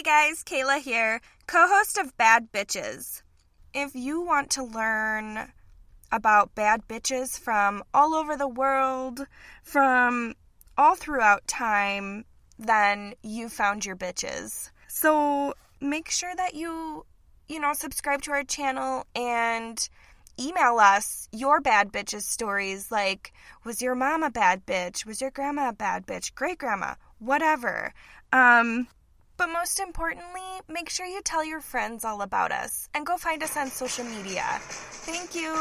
Hey guys, Kayla here, co-host of Bad Bitches. If you want to learn about bad bitches from all over the world, from all throughout time, then you found your bitches. So make sure that you subscribe to our channel and email us your bad bitches stories, like, was your mom a bad bitch? Was your grandma a bad bitch? Great-grandma? Whatever. But most importantly, make sure you tell your friends all about us and go find us on social media. Thank you.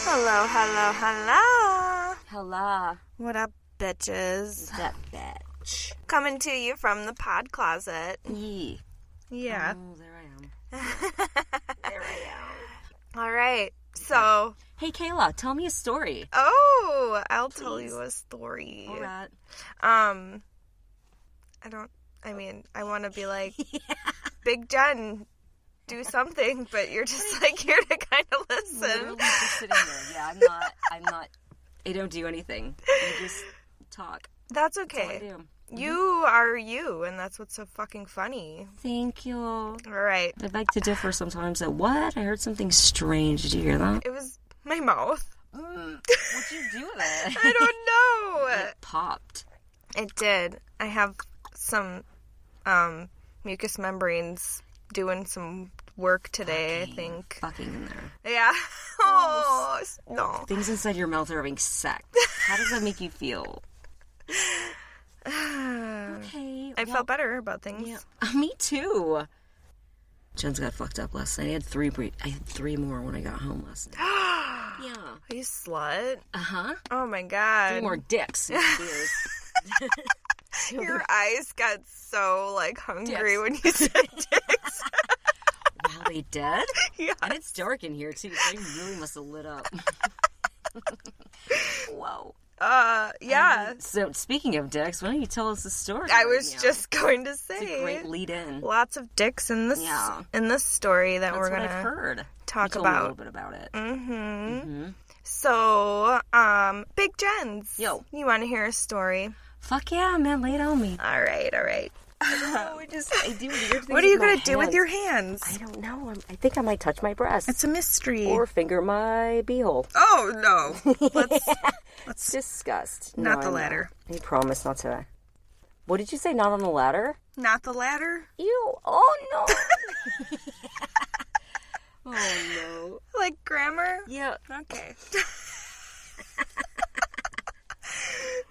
Hello, hello, hello. Hello. What up, bitches? That bitch. Coming to you from the pod closet. Yee. Yeah. Oh, there I am. There I am. All right. So. Hey, Kayla, tell me a story. Oh, I'll tell you a story. All right. I want to be like, Big Jen, do something, but you're just like here to kind of listen. Literally just sitting there. Yeah, I'm not. I don't do anything. I just talk. That's okay. That's all I do. You are you, and that's what's so fucking funny. Thank you. All right. I beg to differ sometimes. What? I heard something strange. Did you hear that? It was my mouth. What'd you do with it? I don't know. It popped. It did. I have some mucous membranes doing some work today, I think. Fucking in there. Yeah. Oh, no. Things inside your mouth are having sex. How does that make you feel? Okay. I felt better about things. Yeah. Me too. Jen's got fucked up last night. I had three more when I got home last night. Yeah. You slut. Uh-huh. Oh my god. 3 more dicks. Your eyes got so, like, hungry Dicks. when you said dicks. Wow, they dead? Yeah. And it's dark in here, too, so they really must have lit up. Whoa. Yeah. So, speaking of dicks, why don't you tell us the story? I was just going to say. It's a great lead-in. Lots of dicks in this in this story that we're going to I've heard. talk you told me about. a little bit about it. Mm-hmm. So, Big Jenz. Yo. You want to hear a story? Fuck yeah, man, lay it on me. All right. I do weird things. What are you going to do with your hands? I don't know. I think I might touch my breast. It's a mystery. Or finger my beehole. Oh, no. Let's disgust. Not the latter. I promise not to. What did you say? Not on the ladder? Not the latter? Ew. Oh, no. Oh, no. Like grammar? Yeah. Okay.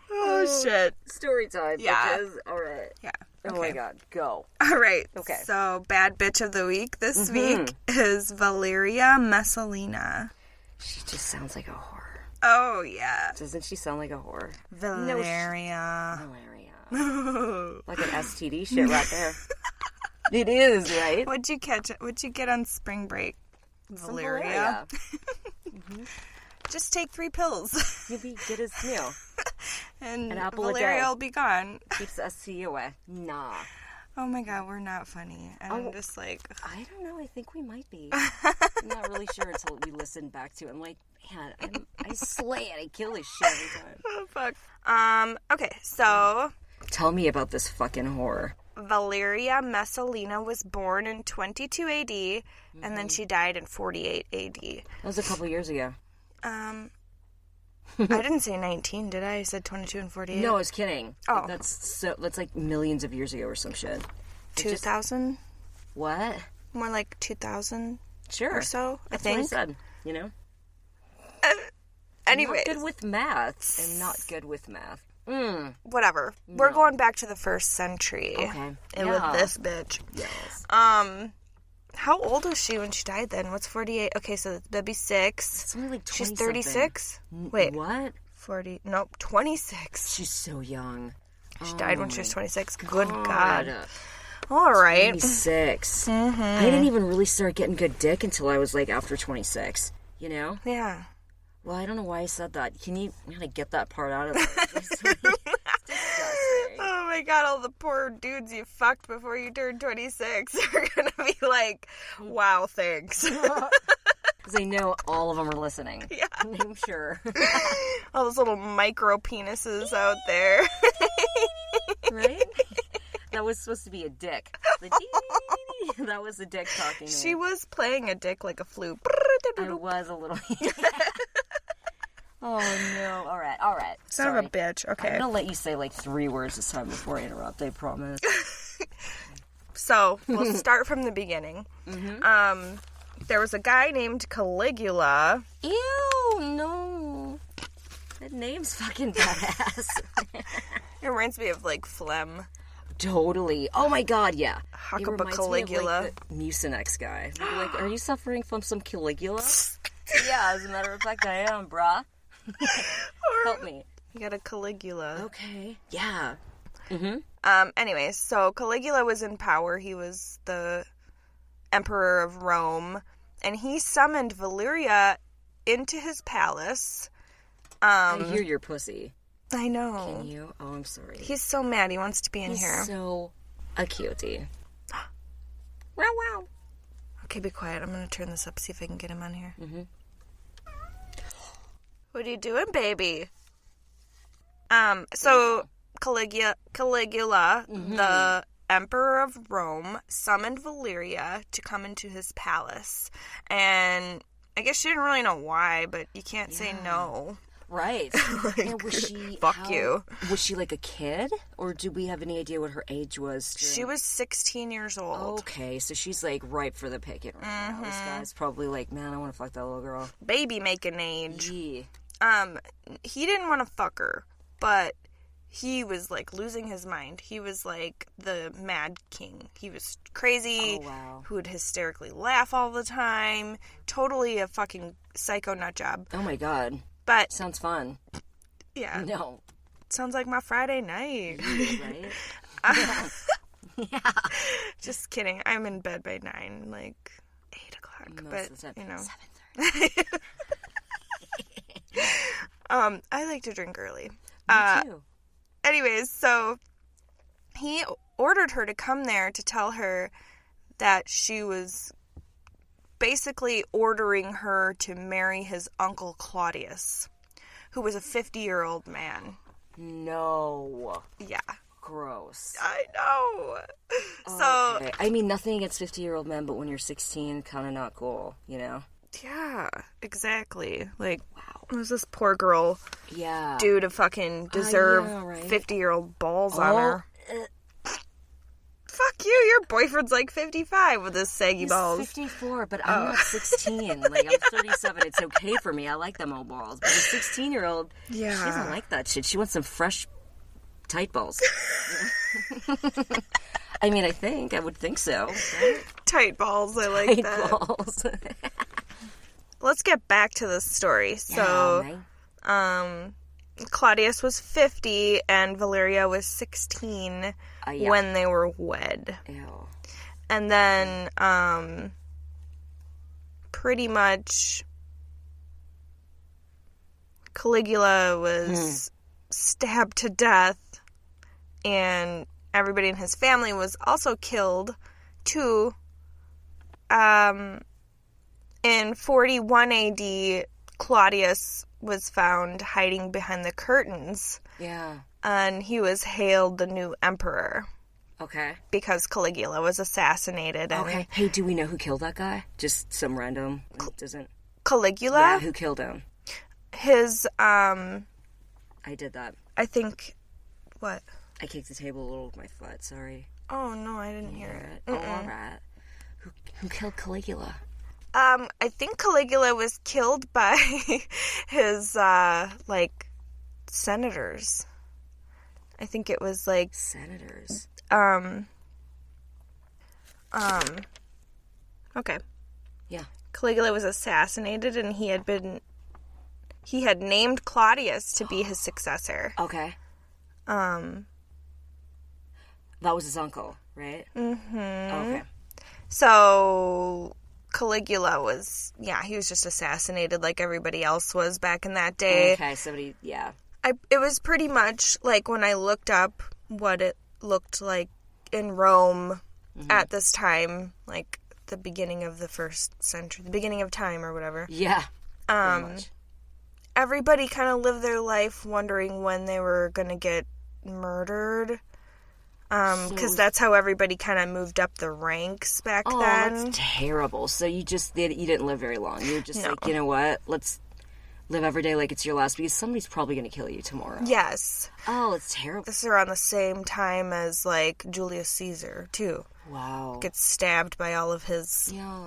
Oh, shit. Story time, yeah. bitches. All right. Yeah. Okay. Oh, my God. Go. All right. Okay. So, bad bitch of the week this week is Valeria Messalina. She just sounds like a whore. Oh, yeah. Doesn't she sound like a whore? Valeria. Like an STD shit right there. It is, right? What'd you get on spring break? Valeria. Just take 3 pills. Maybe get his meal. And an apple Valeria a day will be gone. Keeps the STD away. Nah. Oh my god, we're not funny. And I'm just like... I don't know. I think we might be. I'm not really sure until we listen back to it. I'm like, man, I slay it. I kill this shit every time. Oh, fuck. Okay, so... Tell me about this fucking whore. Valeria Messalina was born in 22 AD, and then she died in 48 AD. That was a couple years ago. I didn't say 19, did I? I said 22 and 48. No, I was kidding. Oh. That's like millions of years ago or some shit. 2000? What? More like 2000 sure. or so, That's I think. what I said, you know? Anyways. I'm not good with math. I'm not good with math. Whatever. No. We're going back to the 1st century. Okay. And with this bitch. Yes. How old was she when she died then? What's 48? Okay, so that'd be 6. It's only like 20. She's 36? Wait. What? 40. Nope, 26. She's so young. She died when she was 26. Good God. All right. 26. I didn't even really start getting good dick until I was like after 26. You know? Yeah. Well, I don't know why I said that. Can you kind of get that part out of it? my god, all the poor dudes you fucked before you turned 26 are gonna be like, wow, thanks. Because they know all of them are listening. Yeah. I'm sure. All those little micro penises out there. Right? That was supposed to be a dick. That was a dick talking to me. She was playing a dick like a flute. I was a little... Oh, no. All right. Son of a bitch. Okay. I'm going to let you say like 3 words this time before I interrupt. I promise. So, we'll start from the beginning. Mm-hmm. There was a guy named Caligula. Ew, no. That name's fucking badass. It reminds me of, like, phlegm. Totally. Oh, my God, yeah. Huckaba Caligula. Me of, like, the Mucinex guy. Like, are you suffering from some Caligula? Yeah, as a matter of fact, I am, brah. Help me. You got a Caligula. Okay. Yeah. Mm-hmm. Anyways, so Caligula was in power. He was the emperor of Rome, and he summoned Valeria into his palace. I hear your pussy. I know. Can you? Oh, I'm sorry. He's so mad. He wants to be in here. He's so a cutie. Wow, wow. Okay, be quiet. I'm going to turn this up, see if I can get him on here. Mm-hmm. What are you doing, baby? So Caligula, mm-hmm. the emperor of Rome, summoned Valeria to come into his palace. And I guess she didn't really know why, but you can't say no. Right. Like, and was she... Fuck you. Was she like a kid? Or do we have any idea what her age was? She was 16 years old. Okay, so she's like ripe for the picking right now. This guy's probably like, man, I want to fuck that little girl. Baby making age. Yeah. He didn't want to fuck her, but he was like losing his mind. He was like the mad king. He was crazy. Oh, wow. Who would hysterically laugh all the time. Totally a fucking psycho nut job. Oh my god. But sounds fun. Yeah. No. Sounds like my Friday night. Right? Yeah. Just kidding. I'm in bed by 9, like 8 o'clock. Most but, of the time, you know. 7:30. I like to drink early. Me too. Anyways, so he ordered her to come there to tell her that she was basically ordering her to marry his uncle Claudius, who was a 50-year-old man. No. Yeah. Gross. I know. So, okay. I mean, nothing against 50-year-old men, but when you're 16, kind of not cool, you know? Yeah, exactly. Like, wow. It was this poor girl due to fucking deserve 50-year-old balls on her. Fuck you, your boyfriend's like 55 with his saggy balls. He's 54, but I'm not 16. Like, I'm 37. It's okay for me. I like them old balls. But a 16-year-old, she doesn't like that shit. She wants some fresh, tight balls. I mean, I would think so. Right? Tight balls, I like that. Tight balls. Let's get back to this story. So, Claudius was 50 and Valeria was 16 when they were wed. Ew. And then, pretty much, Caligula was stabbed to death, and everybody in his family was also killed, too. In 41 AD, Claudius was found hiding behind the curtains. Yeah. And he was hailed the new emperor. Okay. Because Caligula was assassinated. Okay. Hey, do we know who killed that guy? Just some random doesn't... Caligula? Yeah, who killed him? His, I did that. I think... What? I kicked the table a little with my foot, sorry. Oh, no, I didn't hear it. Oh, alright. Who killed Caligula? I think Caligula was killed by his, senators. I think it was, Senators? Okay. Yeah. Caligula was assassinated, and he had named Claudius to be his successor. Okay. That was his uncle, right? Mm-hmm. Okay. So... Caligula was, he was just assassinated like everybody else was back in that day. Okay, somebody, it was pretty much, like, when I looked up what it looked like in Rome at this time, like the beginning of the 1st century, the beginning of time or whatever. Yeah. Everybody kind of lived their life wondering when they were going to get murdered. Because that's how everybody kind of moved up the ranks back then. Oh, that's terrible. So you didn't live very long. You're just like, you know what? Let's live every day like it's your last, because somebody's probably going to kill you tomorrow. Yes. Oh, it's terrible. This is around the same time as, like, Julius Caesar, too. Wow. Gets stabbed by all of his, yeah,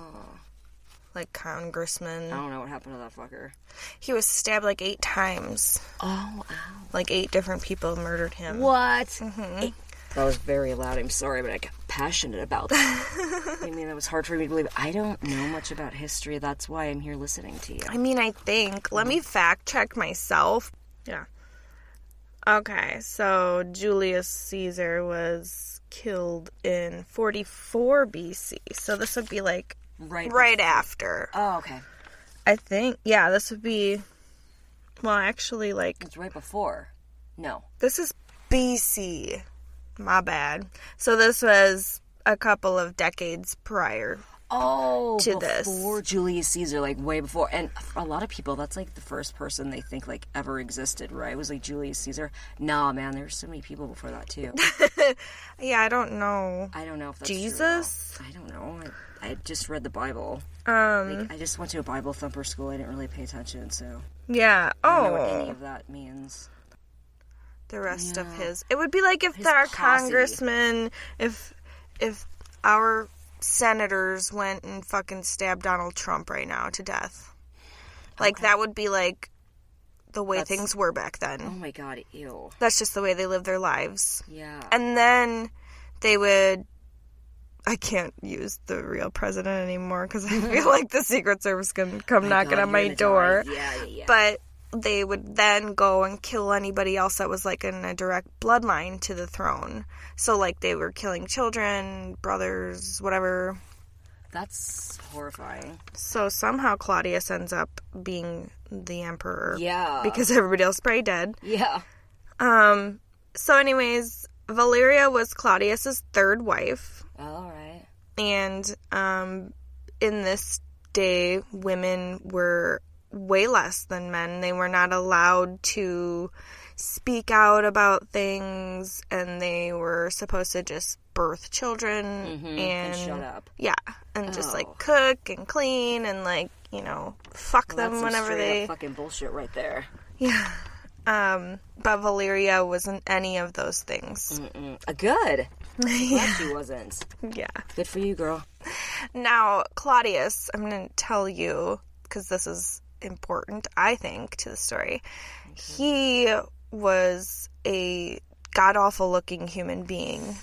like, congressmen. I don't know what happened to that fucker. He was stabbed, like, 8 times. Oh, ow. Like, 8 different people murdered him. What? Mm-hmm. That was very loud. I'm sorry, but I got passionate about that. I mean, that was hard for me to believe. I don't know much about history. That's why I'm here listening to you. I mean, I think. Let me fact check myself. Yeah. Okay, so Julius Caesar was killed in 44 BC. So this would be, like, right after. Oh, okay. I think. Yeah, this would be... Well, actually, like... It's right before. No. This is BC. My bad. So this was a couple of decades prior to this. Before Julius Caesar, like way before. And for a lot of people, that's like the first person they think like ever existed, right? It was like Julius Caesar. Nah, man, there's so many people before that too. Yeah, I don't know. I don't know if that's Jesus? true. I don't know. I just read the Bible. I just went to a Bible thumper school. I didn't really pay attention, so yeah. I don't know what any of that means. The rest of his... It would be like if our congressmen... If our senators went and fucking stabbed Donald Trump right now to death. Like, that would be, like, the way things were back then. Oh, my God. Ew. That's just the way they lived their lives. Yeah. And then they would... I can't use the real president anymore because I feel like the Secret Service can come knocking on my door. Yeah. But... they would then go and kill anybody else that was, like, in a direct bloodline to the throne. So, like, they were killing children, brothers, whatever. That's horrifying. So, somehow Claudius ends up being the emperor. Yeah. Because everybody else is probably dead. Yeah. So, anyways, Valeria was Claudius's 3rd wife. All right. And, in this day, women were... way less than men. They were not allowed to speak out about things, and they were supposed to just birth children and shut up. Yeah, and just like cook and clean and like, you know, fuck them that's whenever they fucking bullshit right there. Yeah. But Valeria wasn't any of those things. Good. Glad she wasn't. Yeah. Good for you, girl. Now, Claudius, I'm going to tell you, because this is important, I think, to the story. Okay. He was a god-awful looking human being.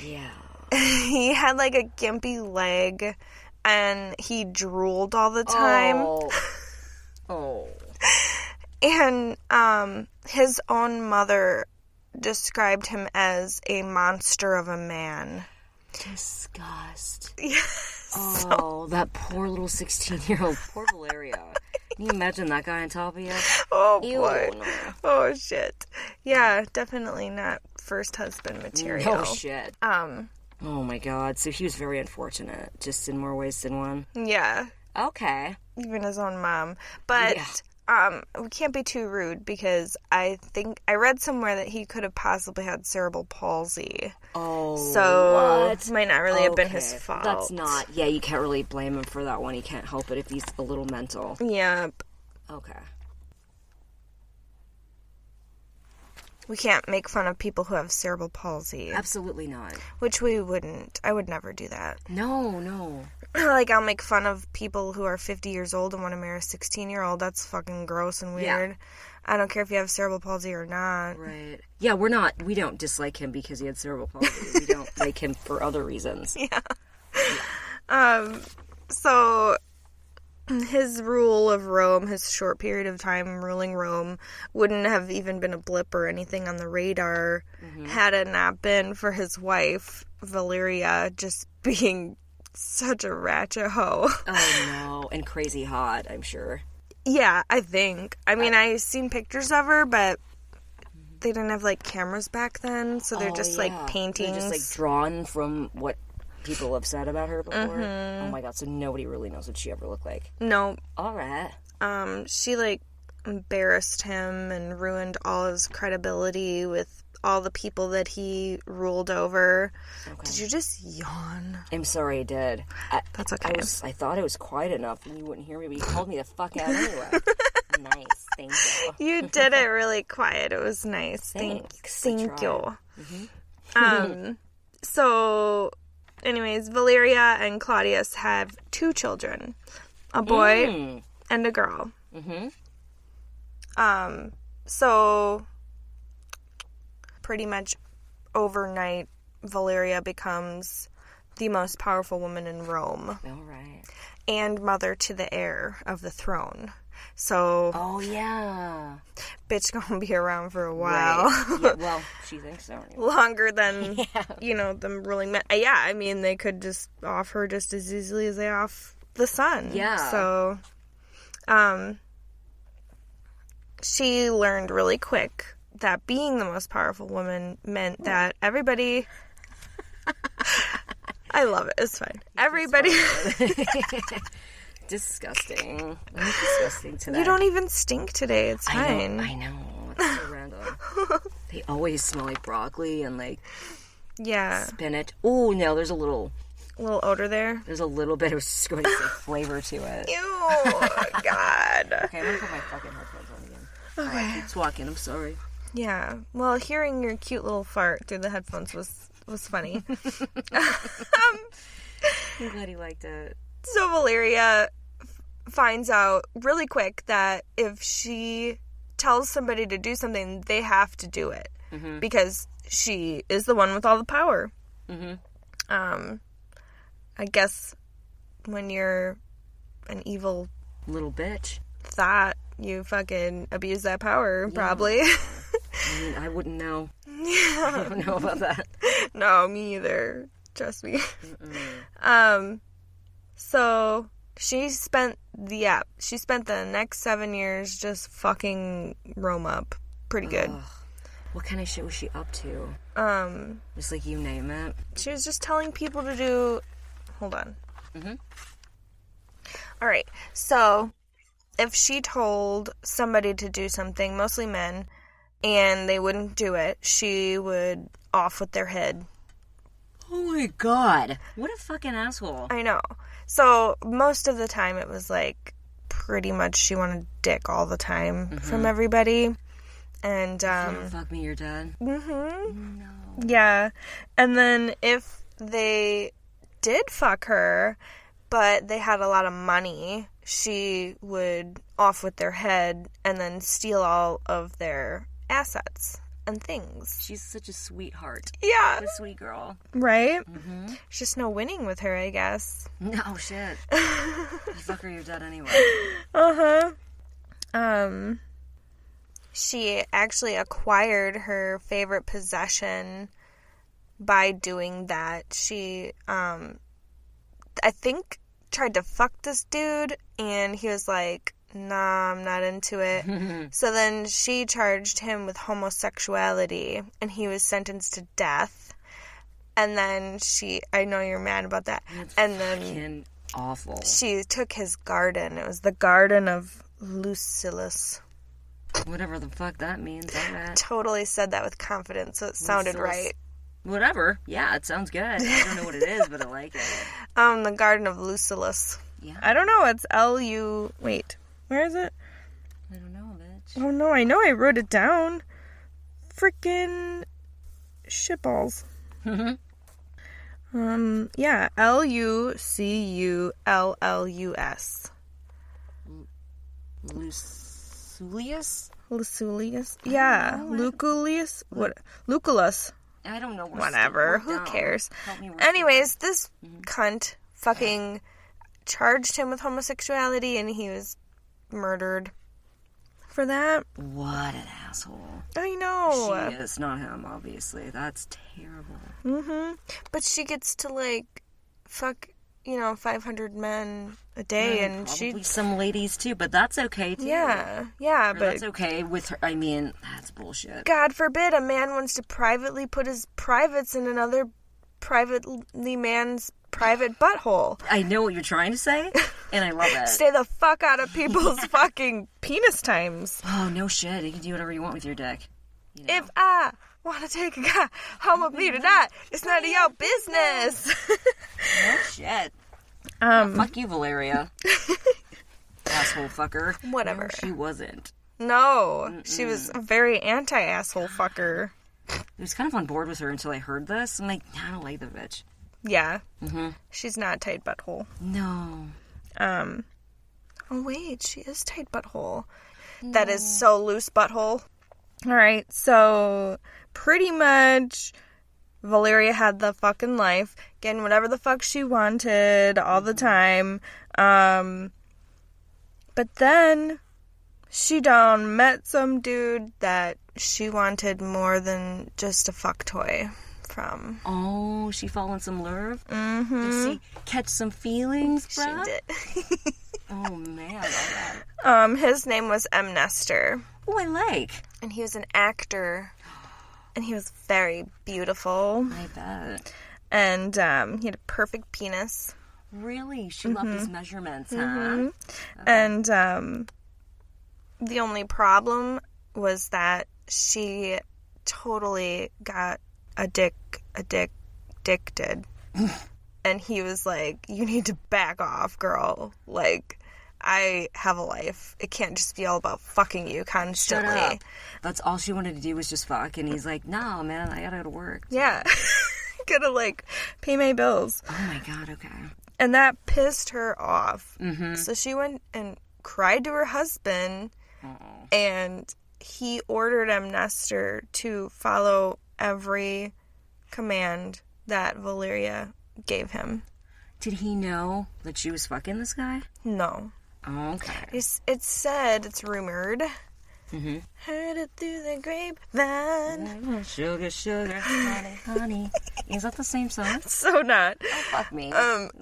Yeah. He had like a gimpy leg, and he drooled all the time. Oh. And his own mother described him as a monster of a man. Disgust. Yes. Oh, that poor little 16-year-old. Poor Valeria. Can you imagine that guy on top of you? Oh, ew, boy. No. Oh, shit. Yeah, definitely not first husband material. No shit. Oh, my God. So he was very unfortunate, just in more ways than one. Yeah. Okay. Even his own mom. But... yeah. We can't be too rude because I think I read somewhere that he could have possibly had cerebral palsy. Oh, so what? It might not really have been his fault. That's not. Yeah, you can't really blame him for that one. He can't help it if he's a little mental. Yep. Okay. We can't make fun of people who have cerebral palsy. Absolutely not. Which we wouldn't. I would never do that. No. Like, I'll make fun of people who are 50 years old and want to marry a 16-year-old. That's fucking gross and weird. Yeah. I don't care if you have cerebral palsy or not. Right. Yeah, we don't dislike him because he had cerebral palsy. We don't like him for other reasons. Yeah. So... his rule of Rome, his short period of time ruling Rome, wouldn't have even been a blip or anything on the radar had it not been for his wife, Valeria, just being such a ratchet hoe. Oh, no. And crazy hot, I'm sure. Yeah, I think. I mean, I've seen pictures of her, but they didn't have, like, cameras back then, so they're just, like, paintings. They're just, like, drawn from what people have said about her before. Mm-hmm. Oh, my God, so nobody really knows what she ever looked like. No. All right. She, like, embarrassed him and ruined all his credibility with all the people that he ruled over. Okay. Did you just yawn? I'm sorry, I did. That's okay. I thought it was quiet enough and you wouldn't hear me, but you called me the fuck out anyway. Nice, thank you. You did it really quiet. It was nice. Thanks. Thank you. Mm-hmm. So, anyways, Valeria and Claudius have 2 children, a boy and a girl. Mm-hmm. So pretty much overnight, Valeria becomes the most powerful woman in Rome. All right. And mother to the heir of the throne. So. Oh, yeah. Bitch gonna be around for a while. Right. Yeah, well, she thinks so. Anyway. Longer than, them ruling men. Yeah, I mean, they could just off her just as easily as they off the son. Yeah. So, she learned really quick that being the most powerful woman meant that everybody... I love it. It's fine. Everybody... Disgusting. I'm disgusting today. You don't even stink today. It's fine. I know. It's so random. They always smell like broccoli and, like... Yeah. Spinach. Oh, no, there's a little... odor there? There's a little bit of flavor to it. Ew. God. Okay, I'm gonna put my fucking headphones on again. Okay. Alright, keep walking. I'm sorry. Yeah. Well, hearing your cute little fart through the headphones was funny. I'm glad you liked it. So Valeria finds out really quick that if she tells somebody to do something, they have to do it. Mm-hmm. Because she is the one with all the power. Mm-hmm. I guess when you're an evil... little bitch. Thought, you fucking abuse that power, probably. I mean, I wouldn't know. Yeah. I don't know about that. No, me either. Trust me. So she spent the next 7 years just fucking Rome up pretty good. What kind of shit was she up to? Just like you name it. She was just telling people to do... Hold on. Mm-hmm. All right. So if she told somebody to do something, mostly men, and they wouldn't do it, she would off with their head. Oh my God. What a fucking asshole. I know. So most of the time it was like pretty much she wanted dick all the time from everybody. And fuck me, you're dead. Mm-hmm. No. Yeah. And then if they did fuck her, but they had a lot of money, she would off with their head and then steal all of their assets and things. She's such a sweetheart. Yeah. A sweet girl. Right? Mm-hmm. There's just no winning with her, I guess. No, shit. You fuck her, you're dead anyway. Uh-huh. She actually acquired her favorite possession by doing that. She, I think, tried to fuck this dude, and he was like, nah, I'm not into it. So then she charged him with homosexuality, and he was sentenced to death. And then I know you're mad about that. That's and then fucking awful. She took his garden. It was the garden of Lucilius. Whatever the fuck that means. Right. Totally said that with confidence, so it sounded right. Whatever. Yeah, it sounds good. I don't know what it is, but I like it. The garden of Lucilius. Yeah. I don't know. It's L-U... Wait. Where is it? I don't know, bitch. Oh, no. I know I wrote it down. Frickin' shitballs. Yeah. L-U-C-U-L-L-U-S. Luculius? Luculius? Yeah. Luculius? What? Lucullus. I don't know. Whatever. Who cares? Anyways, this cunt fucking charged him with homosexuality, and he was murdered for that. What an asshole. I know. She is, not him, obviously. That's terrible. But she gets to, like, fuck 500 men a day, and probably some ladies too, but that's okay too. Yeah, but that's okay with her. I mean, that's bullshit. God forbid a man wants to privately put his privates in another privately man's private butthole. I know what you're trying to say, and I love it. Stay the fuck out of people's fucking penis times. Oh, no shit. You can do whatever you want with your dick. If I want to take a guy home with me tonight, it's none of your business. No shit. Fuck you, Valeria. Asshole fucker. Whatever. No, she wasn't. No, she was a very anti-asshole fucker. I was kind of on board with her until I heard this. I'm like, I don't like the bitch. Yeah. She's not tight butthole. No. Oh, wait, she is tight butthole. No. That is so loose butthole. All right, so pretty much Valeria had the fucking life, getting whatever the fuck she wanted all the time. But then she done met some dude that she wanted more than just a fuck toy from. Oh, she fell in some love? Did she catch some feelings, bruh? She did. Oh, man. All right. His name was M. Nestor. Oh, I like. And he was an actor. And he was very beautiful. I bet. And he had a perfect penis. Really? She loved his measurements, huh? Okay. And the only problem was that she totally got addicted. And he was like, you need to back off, girl. Like, I have a life. It can't just be all about fucking you constantly. Shut up. That's all she wanted to do was just fuck. And he's like, no, man, I gotta go to work. Yeah. Gotta, pay my bills. Oh, my God, okay. And that pissed her off. So she went and cried to her husband. And he ordered M. Nestor to follow every command that Valeria gave him. Did he know that she was fucking this guy? No. Oh, okay. It's said, it's rumored. Heard it through the grapevine. Sugar, sugar, honey, honey. Is that the same song? So not. Oh, fuck me.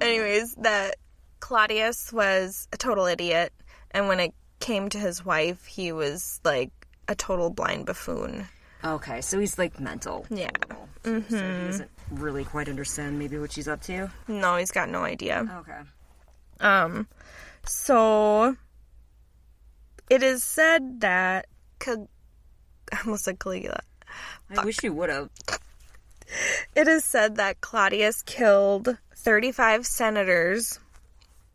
Anyways, that Claudius was a total idiot. And when it came to his wife, he was like a total blind buffoon. Okay, so he's mental. Yeah. So he doesn't really quite understand maybe what she's up to? No, he's got no idea. Okay. So it is said that I almost said Caligula. I wish you would have. It is said that Claudius killed 35 senators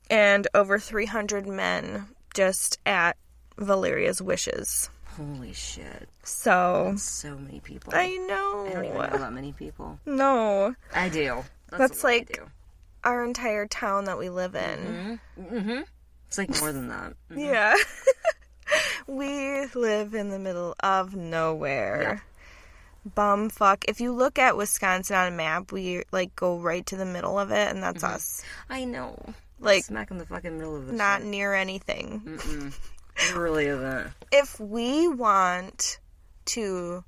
and over 300 men just at Valeria's wishes. Holy shit. So... That's so many people. I know. I don't even know that many people. No. I do. That's our entire town that we live in. It's more than that. Yeah. We live in the middle of nowhere. Yeah. Bumfuck. If you look at Wisconsin on a map, we go right to the middle of it, and that's us. I know. Smack in the fucking middle of the not shit. Near anything. It really isn't. If we want to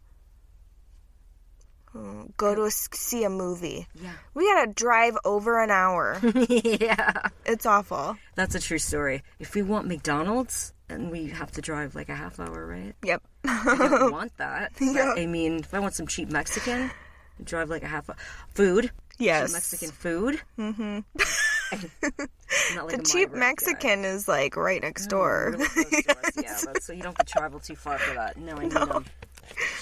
go to see a movie, we gotta drive over an hour. Yeah. It's awful. That's a true story. If we want McDonald's, then we have to drive a half hour, right? Yep. I don't want that. But, I mean, if I want some cheap Mexican, drive a half hour. Food. Yes. Cheap Mexican food. The cheap Mexican is right next door. Really close to us, yeah, so you don't have to travel too far for that. No, I need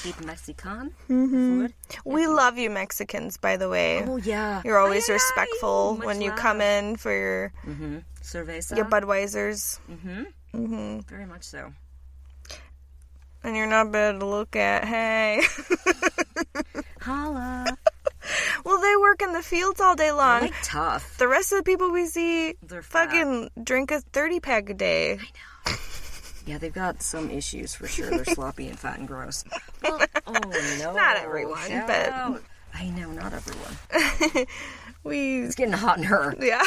cheap Mexican food. We love you Mexicans, by the way. Oh, yeah. You're always respectful when you come in for your cerveza. Your Budweisers. Very much so. And you're not bad to look at. Hey. Holla. Well, they work in the fields all day long. They're tough. The rest of the people we see fucking drink a 30-pack a day. I know. Yeah, they've got some issues for sure. They're sloppy and fat and gross. Well, oh, no. Not everyone, but... Out. I know, not everyone. It's getting hot in her. Yeah.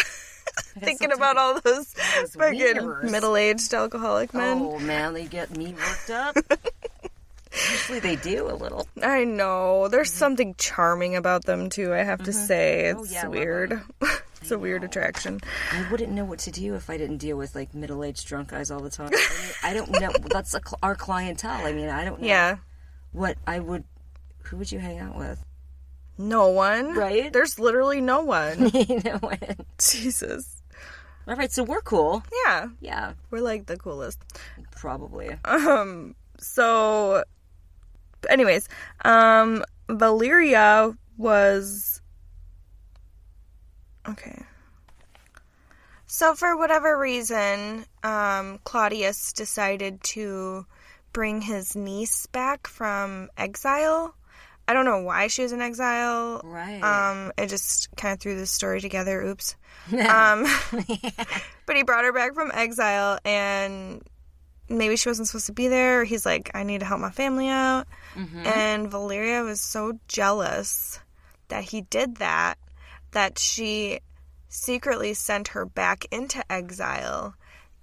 Thinking about all those fucking middle-aged alcoholic men. Oh, man, they get me worked up. Usually they do a little. I know. There's something charming about them, too, I have to say. It's weird. I It's a weird attraction. I wouldn't know what to do if I didn't deal with, like, middle-aged drunk guys all the time. I mean, I don't know. That's our clientele. I mean, I don't know what I would... Who would you hang out with? No one. Right? There's literally no one. No one. Jesus. All right, so we're cool. Yeah. Yeah. We're, like, the coolest. Probably. So... Anyways, Valeria was... Okay. So for whatever reason, Claudius decided to bring his niece back from exile. I don't know why she was in exile. Right. I just kind of threw this story together. Oops. But he brought her back from exile, and maybe she wasn't supposed to be there. He's like, I need to help my family out. Mm-hmm. And Valeria was so jealous that he did that she secretly sent her back into exile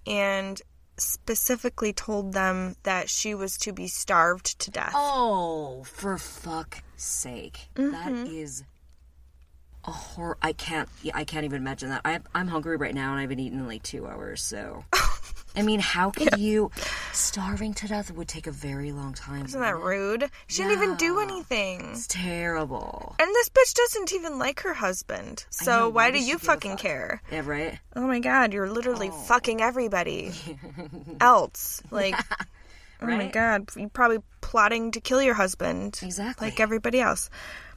and specifically told them that she was to be starved to death. Oh, for fuck's sake. Mm-hmm. That is a horror. I can't even imagine that. I'm hungry right now, and I haven't eaten in like 2 hours, so... I mean, how could you... Starving to death would take a very long time. Isn't that rude? She didn't even do anything. It's terrible. And this bitch doesn't even like her husband. So why do you fucking care? Yeah, right? Oh my god, you're literally fucking everybody else. Like, oh my god, you're probably plotting to kill your husband. Exactly. Like everybody else.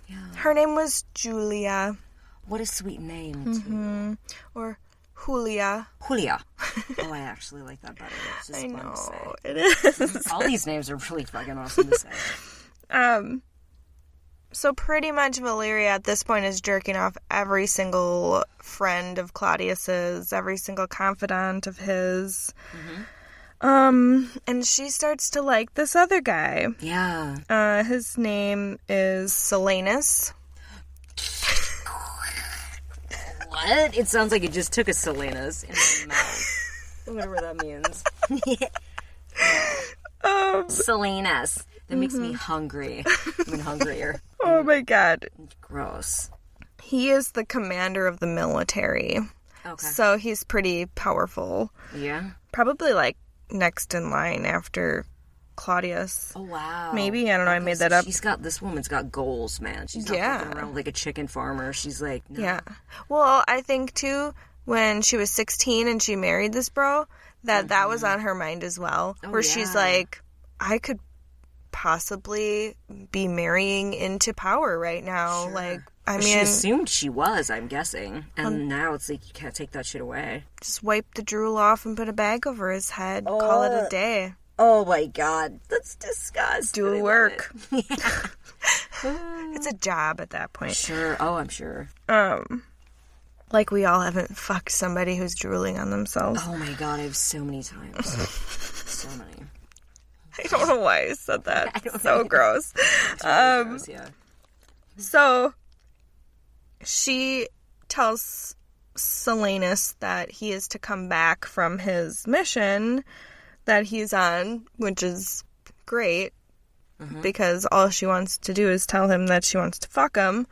Yeah. Her name was Julia. What a sweet name, too. Or... Julia. Oh, I actually like that better. It's just I fun know, to say. it is. All these names are really fucking awesome to say. So pretty much Valeria at this point is jerking off every single friend of Claudius's, every single confidant of his. Mm-hmm. And she starts to like this other guy. Yeah. His name is Silenus. What? It sounds like it just took a Selena's in my mouth. Whatever that means. Selena's. That makes me hungry. Even hungrier. Oh my god. Gross. He is the commander of the military. Okay. So he's pretty powerful. Yeah? Probably like next in line after Claudius. Oh, wow. Maybe, I don't know, I made that up. This woman's got goals, man. She's not fucking around like a chicken farmer. She's like, no. Yeah. Well, I think, too, when she was 16 and she married this bro, that was on her mind as well. Oh, where she's like, I could possibly be marrying into power right now. Sure. Like, I mean... She assumed she was, I'm guessing. And now it's like, you can't take that shit away. Just wipe the drool off and put a bag over his head. Call it a day. Oh my god, that's disgusting. Do work. It's a job at that point. Sure. Oh, I'm sure. Like we all haven't fucked somebody who's drooling on themselves. Oh my god, I have so many times. So many. I don't know why I said that. I don't so know. Gross. Really gross, yeah. So she tells Silenus that he is to come back from his mission that he's on, which is great, because all she wants to do is tell him that she wants to fuck him,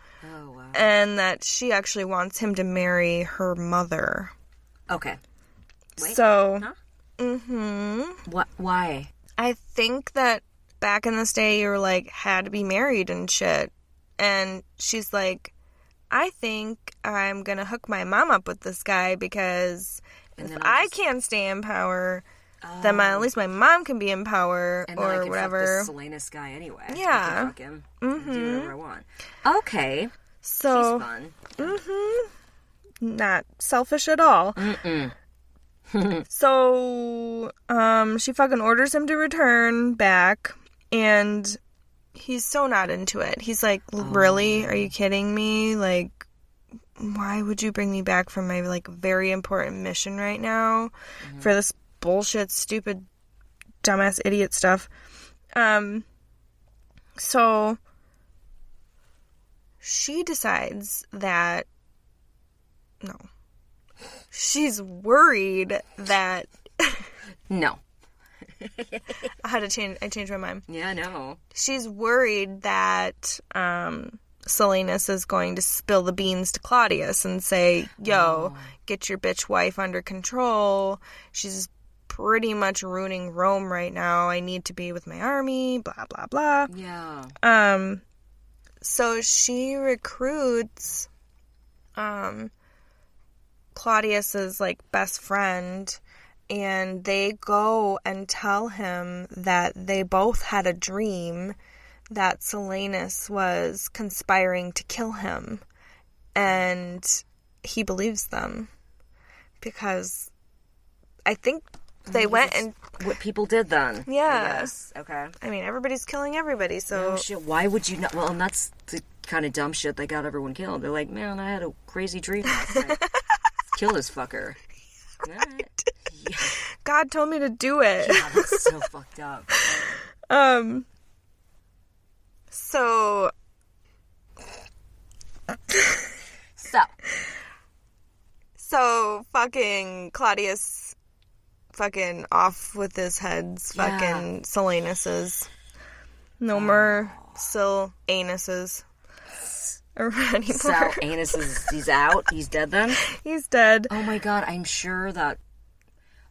and that she actually wants him to marry her mother. Okay. Wait. So, What? Why? I think that back in this day, you were like, had to be married and shit, and she's like, I think I'm gonna hook my mom up with this guy, because if I can't stay in power... then at least my mom can be in power, and or then I can whatever. Fuck this Selena's guy anyway. Yeah. I can fuck him. And do whatever I want. Okay. So, she's fun. Not selfish at all. So, she fucking orders him to return back, and he's so not into it. He's like, really? Are you kidding me? Like, why would you bring me back from my, like, very important mission right now for this bullshit, stupid, dumbass, idiot stuff? So she decides that she's worried that No. I changed my mind. Yeah, I know. She's worried that Salinas is going to spill the beans to Claudius and say, yo, get your bitch wife under control. She's pretty much ruining Rome right now. I need to be with my army, blah, blah, blah. Yeah. So she recruits Claudius's, like, best friend, and they go and tell him that they both had a dream that Silenus was conspiring to kill him, and he believes them because I think they went and what people did then. Yeah. I guess. Okay. I mean, everybody's killing everybody, so Oh, shit. Why would you not? Well, and that's the kind of dumb shit that got everyone killed. They're like, man, I had a crazy dream last night. Kill this fucker. Right. Yeah. God told me to do it. Yeah, that's so fucked up. So fucking Claudius fucking off with his heads, fucking Silenus's. No more anuses anymore. So Anus he's out? He's dead then? He's dead. Oh my god, I'm sure that...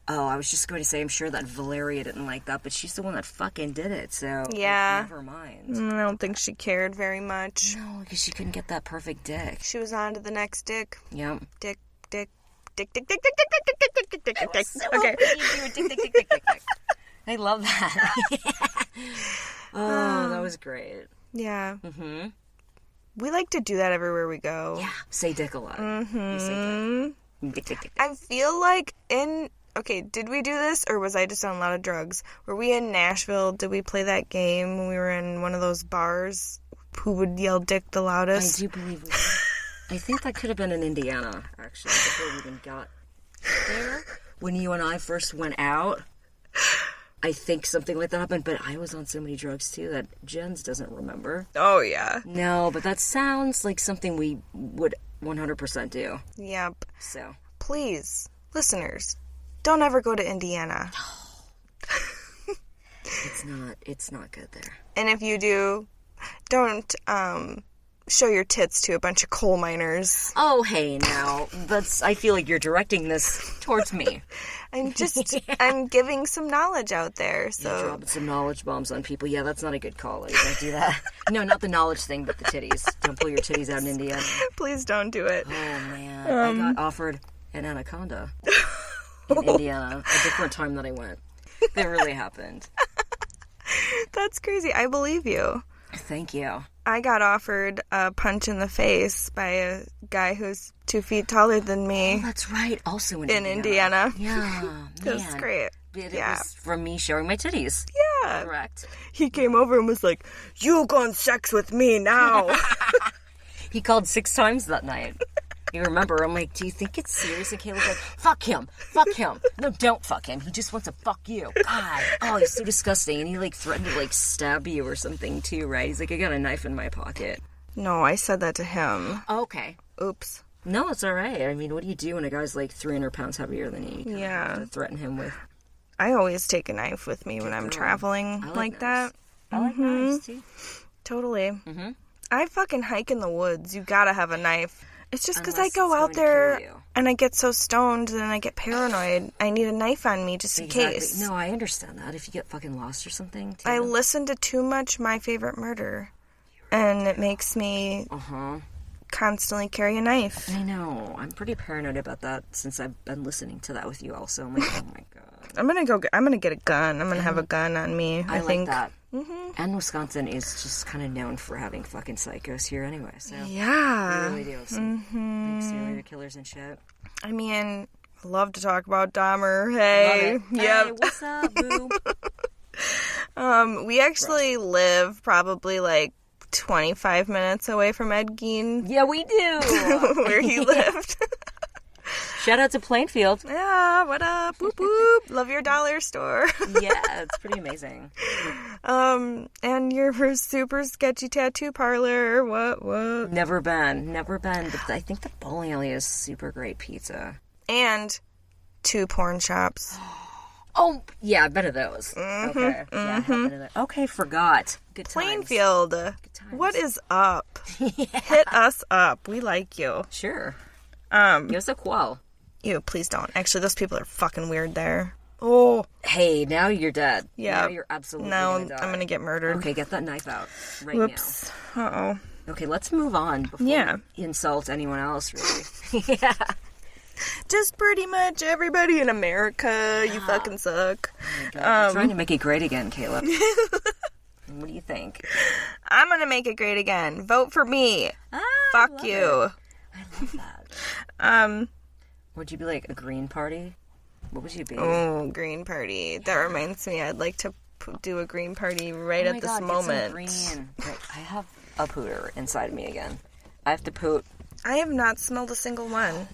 Oh, I was just going to say I'm sure that Valeria didn't like that, but she's the one that fucking did it, so... Yeah. Never mind. I don't think she cared very much. No, because she couldn't get that perfect dick. She was on to the next dick. Yep. Dick. Okay. I love that. Oh, that was great. Yeah. Mm-hmm. We like to do that everywhere we go. Yeah. Say dick a lot. Mm-hmm. You say dick. Dick. I feel like okay, did we do this or was I just on a lot of drugs? Were we in Nashville? Did we play that game when we were in one of those bars? Who would yell dick the loudest? I do believe we did. I think that could have been in Indiana, actually, before we even got there. When you and I first went out, I think something like that happened, but I was on so many drugs, too, that Jenz doesn't remember. Oh, yeah. No, but that sounds like something we would 100% do. Yep. So. Please, listeners, don't ever go to Indiana. It's not good there. And if you do, don't, show your tits to a bunch of coal miners. Oh, hey, now. I feel like you're directing this towards me. I'm giving some knowledge out there, so. You're dropping some knowledge bombs on people. Yeah, that's not a good call. Like, don't do that. No, not the knowledge thing, but the titties. Don't pull your titties out in Indiana. Please don't do it. Oh, man. I got offered an anaconda in Indiana a different time that I went. That really happened. That's crazy. I believe you. Thank you. I got offered a punch in the face by a guy who's 2 feet taller than me. Oh, that's right. Also in Indiana. Yeah, man. That's great. It was from me showing my titties. Yeah. Correct. He came over and was like, you go and sex with me now. He called 6 times that night. You remember, I'm like, do you think it's serious? And Kayla's like, fuck him. No, don't fuck him. He just wants to fuck you. God. Oh, he's so disgusting. And he, like, threatened to, like, stab you or something, too, right? He's like, I got a knife in my pocket. No, I said that to him. Oh, okay. Oops. No, it's all right. I mean, what do you do when a guy's, like, 300 pounds heavier than you? Yeah. To threaten him with. I always take a knife with me when I'm traveling like that. I like knives, too. Totally. Mm-hmm. I fucking hike in the woods. You gotta have a knife. It's just because I go out there and I get so stoned and I get paranoid. I need a knife on me just in case. No, I understand that. If you get fucking lost or something. Too. I listen to too much My Favorite Murder. And it makes me constantly carry a knife. I know. I'm pretty paranoid about that since I've been listening to that with you also. I'm like, oh my god. I'm gonna get a gun. I'm gonna have a gun on me. I think. Like that. Mm-hmm. And Wisconsin is just kind of known for having fucking psychos here anyway, so. Yeah. We really do have some serial killers and shit. I mean, I love to talk about Dahmer. Hey. Yep. Hey, what's up, boo? We actually live probably like 25 minutes away from Ed Gein. Yeah, we do. Where he lived. Shout out to Plainfield. Yeah, what up? Whoop whoop. Love your dollar store. Yeah, it's pretty amazing. And your super sketchy tattoo parlor. What? Never been. But I think the bowling alley is super great pizza. And 2 porn shops. Oh, yeah, I've been to those. Okay. Yeah, I have been to that. Okay, forgot. Good times. Plainfield. Good times. What is up? Hit us up. We like you. Sure. Give us a quell. Ew, please don't. Actually, those people are fucking weird there. Oh. Hey, now you're dead. Yeah. Now you're absolutely Now gonna die. I'm gonna get murdered. Okay, get that knife out right Whoops. now. Uh-oh. Okay, let's move on before we insult anyone else, really. Yeah. Just pretty much everybody in America. You fucking suck. Oh my God, you're trying to make it great again, Caleb. What do you think? I'm gonna make it great again. Vote for me. Fuck you. I love that. Would you be like a green party? What would you be? Oh, green party. That reminds me, I'd like to do a green party right at this moment. Get some green. Wait, I have a pooter inside me again. I have to poot. I have not smelled a single one.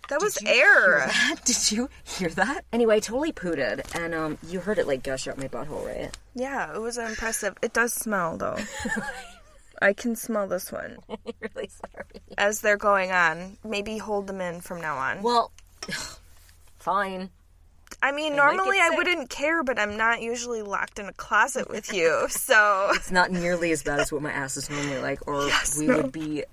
That was Did you air. hear that? Did you hear that? Anyway, I totally pooted, and you heard it like gush out my butthole, right? Yeah, it was impressive. It does smell though. I can smell this one. I'm really sorry. As they're going on. Maybe hold them in from now on. Well, fine. I mean, I normally might get I sick. wouldn't care, but I'm not usually locked in a closet with you, so... It's not nearly as bad as what my ass is normally like, or would be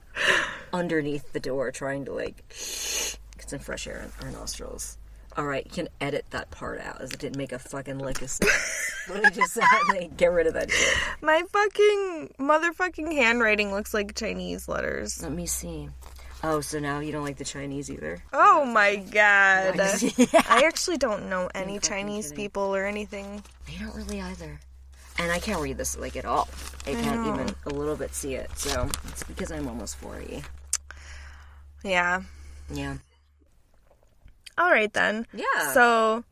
underneath the door trying to, like, get some fresh air in our nostrils. Alright, you can edit that part out, as it didn't make a fucking lick of sense. What I just said, like, get rid of that shit. My fucking motherfucking handwriting looks like Chinese letters. Let me see. Oh, so now you don't like the Chinese either? Oh my god. Yeah. I actually don't know any fucking Chinese kidding. people or anything. I don't really either. And I can't read this, like, at all. I can't even a little bit see it, so it's because I'm almost 40. Yeah. Yeah. Alright then. Yeah. So,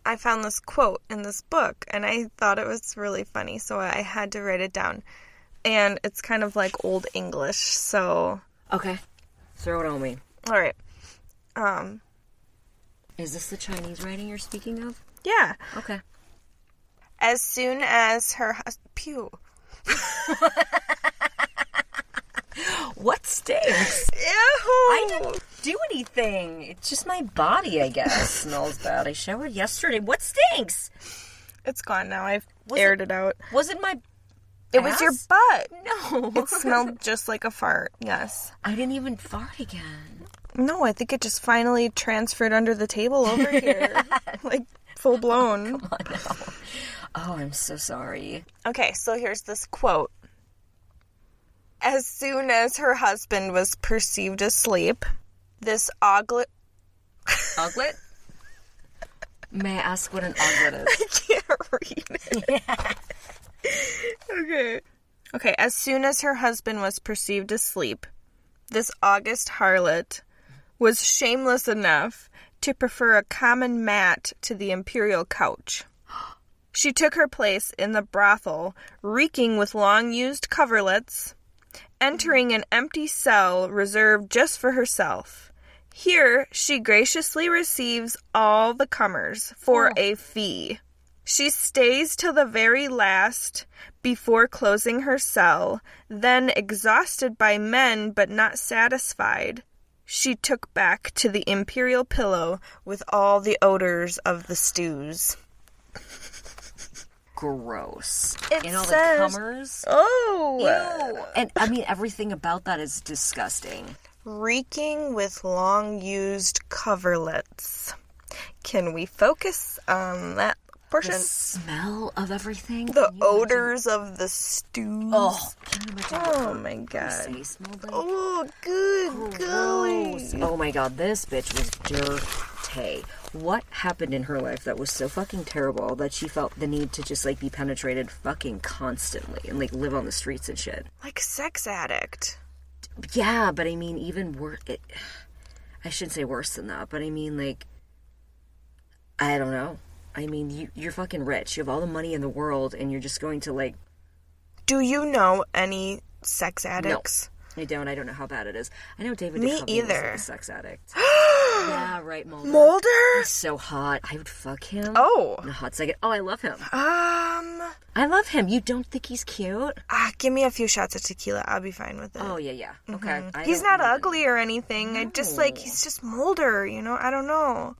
I found this quote in this book, and I thought it was really funny, so I had to write it down. And it's kind of like Old English, so... Okay. Throw it on me. Alright. Is this the Chinese writing you're speaking of? Yeah. Okay. As soon as her Pew. What stinks? Ew! I didn't do anything. It's just my body, I guess, smells bad. I showered yesterday. What stinks? It's gone now. I've aired it out. Was it my It was your butt. No. It smelled just like a fart. Yes. I didn't even fart again. No, I think it just finally transferred under the table over here. Like, full blown. Come on now. Oh, I'm so sorry. Okay, so here's this quote. As soon as her husband was perceived asleep, this oglet... Oglet? May I ask what an oglet is? I can't read it. Yeah. Okay, as soon as her husband was perceived asleep, this august harlot was shameless enough to prefer a common mat to the imperial couch. She took her place in the brothel, reeking with long-used coverlets, entering an empty cell reserved just for herself. Here, she graciously receives all the comers for a fee. She stays till the very last before closing her cell, then, exhausted by men but not satisfied, she took back to the imperial pillow with all the odors of the stews. Gross. It and all says- the comers. Oh! Ew. And, I mean, everything about that is disgusting. Reeking with long-used coverlets. Can we focus on that portion? The smell of everything. The odors of the stews. Oh, can you imagine Oh what my her god. face smelled like? Oh, good golly. Gross. Oh my god, this bitch was dirty. What happened in her life that was so fucking terrible that she felt the need to just, like, be penetrated fucking constantly and, like, live on the streets and shit? Like sex addict. Yeah, but I mean, even worse. I shouldn't say worse than that, but I mean, like, I don't know. I mean, you're fucking rich. You have all the money in the world, and you're just going to, like... Do you know any sex addicts? I don't. I don't know how bad it is. I know David Me Duchovny either. was, like, a sex addict. Yeah, right, Mulder. Mulder? He's so hot. I would fuck him. Oh. In a hot second. Oh, I love him. I love him. You don't think he's cute? Give me a few shots of tequila. I'll be fine with it. Oh, yeah. Okay. I He's don't not know ugly or anything. I just, like, he's just Mulder, you know? I don't know.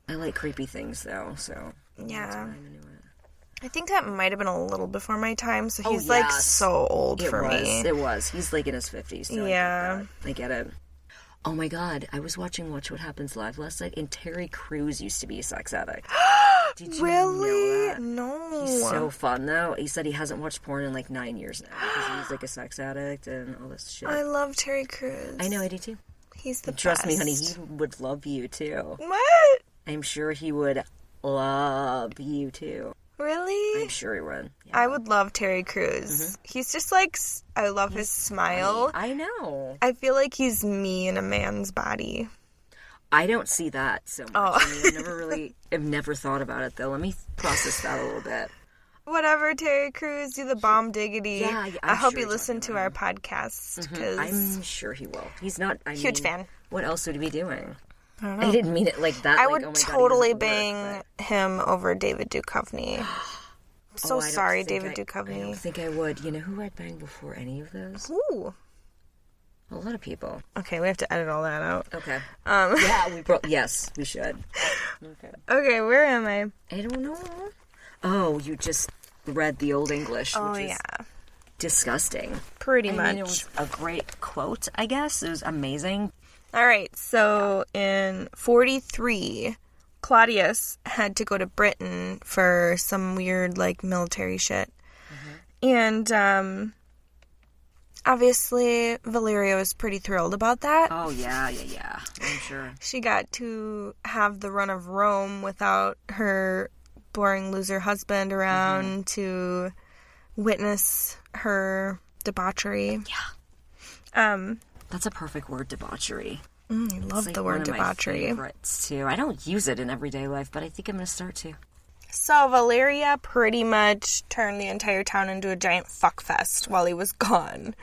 I like creepy things, though, so... Yeah. I think that might have been a little before my time, so he's, so old for me. It was. He's, in his 50s, so yeah. I get it. Oh, my God. I was watching Watch What Happens Live last night, and Terry Crews used to be a sex addict. Did you know that? No. He's so fun, though. He said he hasn't watched porn in, 9 years now, because he's, a sex addict and all this shit. I love Terry Crews. I know, I do, too. He's the best. Trust me, honey, he would love you, too. What? I'm sure he would love you, too. Really? I'm sure he would. Yeah. I would love Terry Crews. He's just I love his smile. Funny. I know. I feel like he's me in a man's body. I don't see that so much. Oh. I've never thought about it, though. Let me process that a little bit. Whatever, Terry Crews, you're the bomb diggity. Yeah, I hope you listen to our podcast. Cause I'm sure he will. He's not... huge fan. What else would he be doing? I don't know. I didn't mean it like that. I would totally bang him over David Duchovny. I'm so sorry, David Duchovny. I don't think I would. You know who I'd bang before any of those? Ooh. A lot of people. Okay, we have to edit all that out. Okay. Yes, we should. Okay, where am I? I don't know. Oh, you just read the Old English, which is disgusting. Pretty much. I mean, it was a great quote, I guess. It was amazing. All right, so in 43, Claudius had to go to Britain for some weird, military shit. And, obviously, Valeria was pretty thrilled about that. Oh, yeah, I'm sure. She got to have the run of Rome without her boring loser husband around to witness her debauchery. Yeah. That's a perfect word, debauchery. I love the word debauchery. One of my favorites, too. I don't use it in everyday life, but I think I'm going to start to. So Valeria pretty much turned the entire town into a giant fuckfest while he was gone.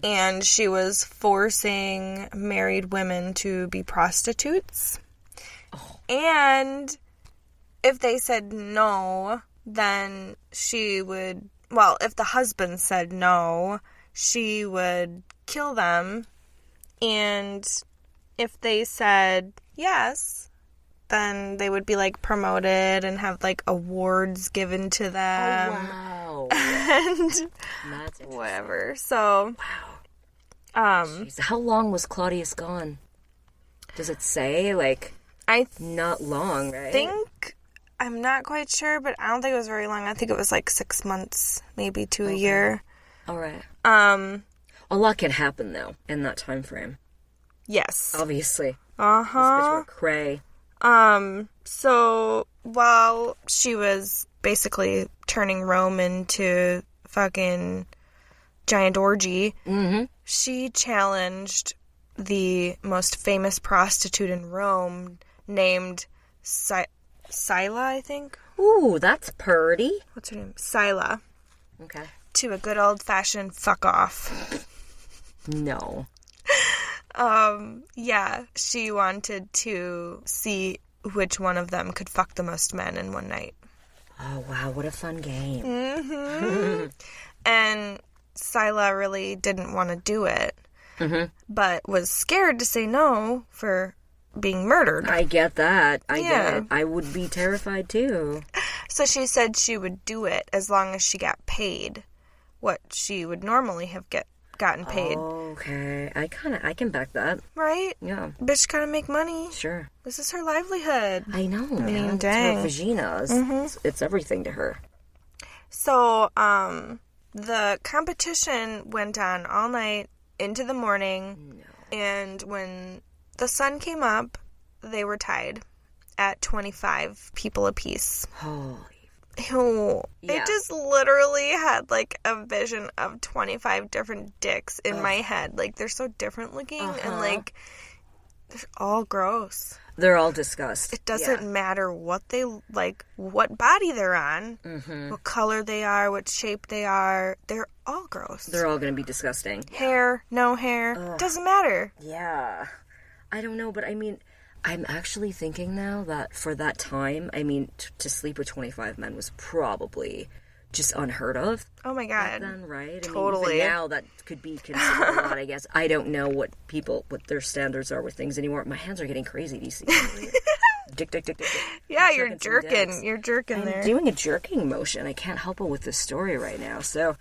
And she was forcing married women to be prostitutes. Oh. And if they said no, then she would... Well, if the husband said no, she would kill them. And if they said yes, then they would be, promoted and have, awards given to them. Oh, wow. And that's whatever. So, wow. Jeez. How long was Claudius gone? Does it say? Not long, right? I'm not quite sure, but I don't think it was very long. I think it was, 6 months, maybe to a year. All right. A lot can happen, though, in that time frame. Yes. Obviously. Uh-huh. This bitch went cray. So, while she was basically turning Rome into fucking giant orgy, she challenged the most famous prostitute in Rome named Scylla, I think. Ooh, that's purty. What's her name? Scylla. Okay. To a good old-fashioned fuck-off. No. Yeah, she wanted to see which one of them could fuck the most men in one night. Oh, wow, what a fun game. And Scylla really didn't want to do it, but was scared to say no for being murdered. I get that. I get it. I would be terrified, too. So she said she would do it as long as she got paid what she would normally have gotten paid. Okay. I can back that. Right? Yeah. Bitch gotta make money. Sure. This is her livelihood. I know, man. I mean, It's dang. her vaginas. It's everything to her. So, the competition went on all night into the morning. No. And when the sun came up, they were tied at 25 people apiece. Holy. Ew. Yeah. It just literally had, a vision of 25 different dicks in my head. They're so different looking, and, they're all gross. They're all disgust. It doesn't matter what they, what body they're on, what color they are, what shape they are. They're all gross. They're all going to be disgusting. Hair, no hair, doesn't matter. Yeah. I don't know, but I mean... I'm actually thinking now that for that time, to sleep with 25 men was probably just unheard of. Oh my God. Then, right? Totally. Even now that could be considered a lot, I guess. I don't know what their standards are with things anymore. My hands are getting crazy. Do you see? dick. Yeah, I'm you're some jerking. dicks. You're jerking there. I'm doing a jerking motion. I can't help it with this story right now. So,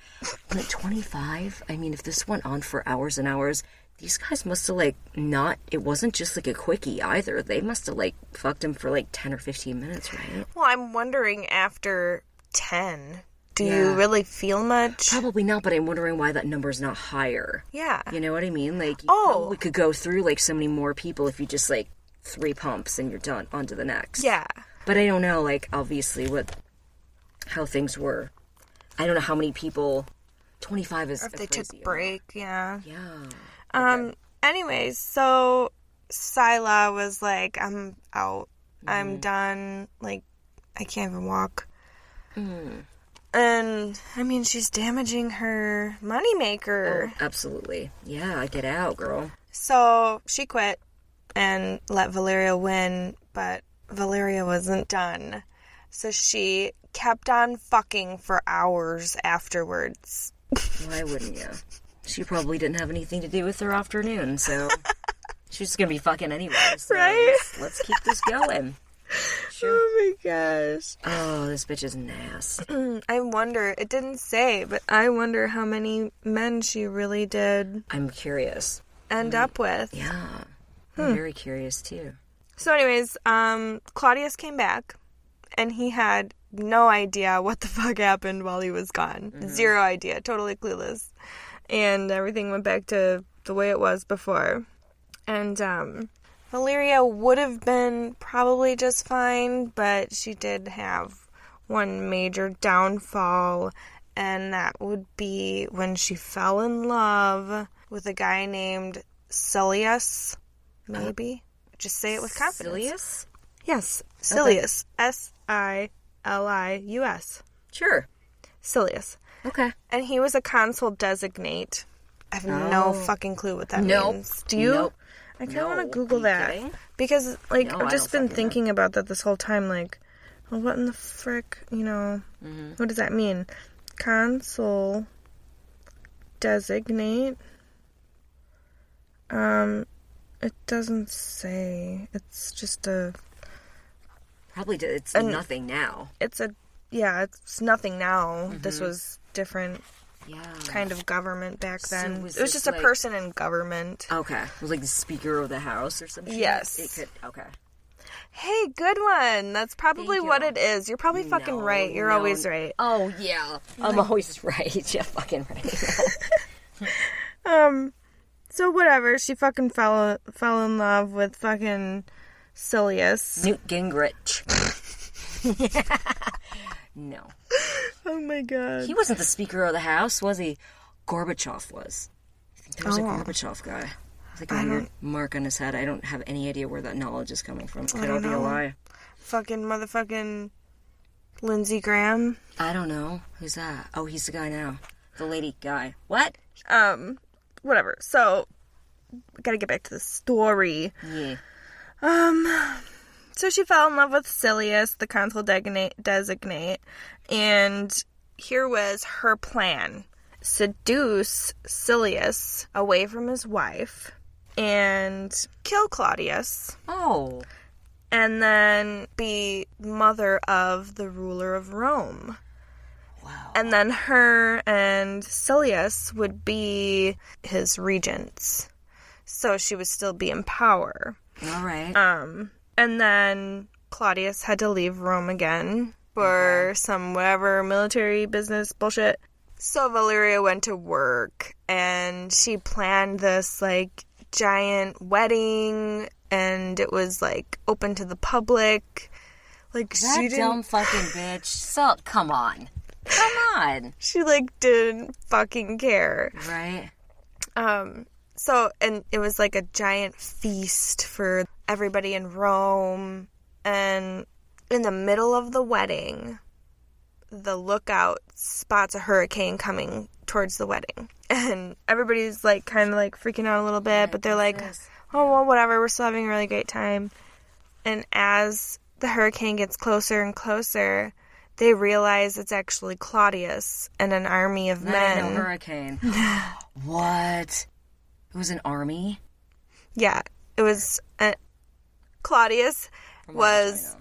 I'm at 25. I mean, if this went on for hours and hours, these guys must have, like, not... It wasn't just, like, a quickie either. They must have, like, fucked him for, like, 10 or 15 minutes, right? Well, I'm wondering after 10, do you really feel much? Probably not, but I'm wondering why that number's not higher. Yeah. You know what I mean? Like, you probably could go through, like, so many more people if you just, like, 3 pumps and you're done, on to the next. Yeah. But I don't know, like, obviously, how things were. I don't know how many people... 25 is Or if they crazy took a break, yeah. Yeah. Okay. Anyways, so Sila was like, I'm out. I'm done. Like, I can't even walk. And, I mean, she's damaging her moneymaker. Oh, absolutely. Yeah, get out, girl. So she quit and let Valeria win, but Valeria wasn't done. So she kept on fucking for hours afterwards. Why wouldn't you? She probably didn't have anything to do with her afternoon, so she's just gonna be fucking anyway. So right? Let's keep this going. Sure. Oh my gosh. Oh, this bitch is nasty. I wonder, it didn't say, but I wonder how many men she really did I'm curious. end up with. Yeah. I'm very curious too. So anyways, Claudius came back, and he had no idea what the fuck happened while he was gone. Zero idea. Totally clueless. And everything went back to the way it was before. And Valeria would have been probably just fine, but she did have one major downfall, and that would be when she fell in love with a guy named Silius. Maybe. Just say it with confidence. Silius? Yes, Silius. Silius. Sure. Silius. Okay. And he was a consul designate. I have no fucking clue what that means. Do you? Nope. I kind of want to No. Google Are you that. kidding? Because, like, No, I've I just don't been fucking thinking about that this whole time. Like, well, what in the frick, you know? What does that mean? Consul designate? It doesn't say. It's just a... Probably it's nothing now. It's nothing now. This was different Yeah. kind of government back then. So it was was this just a like- person in government. Okay. It was like the Speaker of the House or something? Yes. It could, okay. Hey, good one. That's probably Thank what you. it is. You're probably fucking right. You're always right. Oh, yeah. I'm always right. You're fucking right. So whatever. She fucking fell in love with fucking Silius. Newt Gingrich. No. Oh my god. He wasn't the Speaker of the House, was he? Gorbachev was. I think there was a Gorbachev guy. With like a weird mark on his head. I don't have any idea where that knowledge is coming from. Could all be a lie. Fucking motherfucking Lindsey Graham. I don't know. Who's that? Oh, he's the guy now. The lady guy. What? Whatever. So, we gotta get back to the story. Yeah. So she fell in love with Silius, the consul designate, and here was her plan. Seduce Silius away from his wife and kill Claudius. Oh. And then be mother of the ruler of Rome. Wow. And then her and Silius would be his regents. So she would still be in power. All right. And then Claudius had to leave Rome again for some whatever military business bullshit. So Valeria went to work and she planned this like giant wedding and it was like open to the public. Like that she dumb didn't fucking bitch. So, come on. Come on. she like didn't fucking care. Right? So, and it was like a giant feast for everybody in Rome. And in the middle of the wedding, the lookout spots a hurricane coming towards the wedding. And everybody's like kind of like freaking out a little bit, but they're like, oh, well, whatever, we're still having a really great time. And as the hurricane gets closer and closer, they realize it's actually Claudius and an army of men. No hurricane. What? It was an army? Yeah, it was Claudius was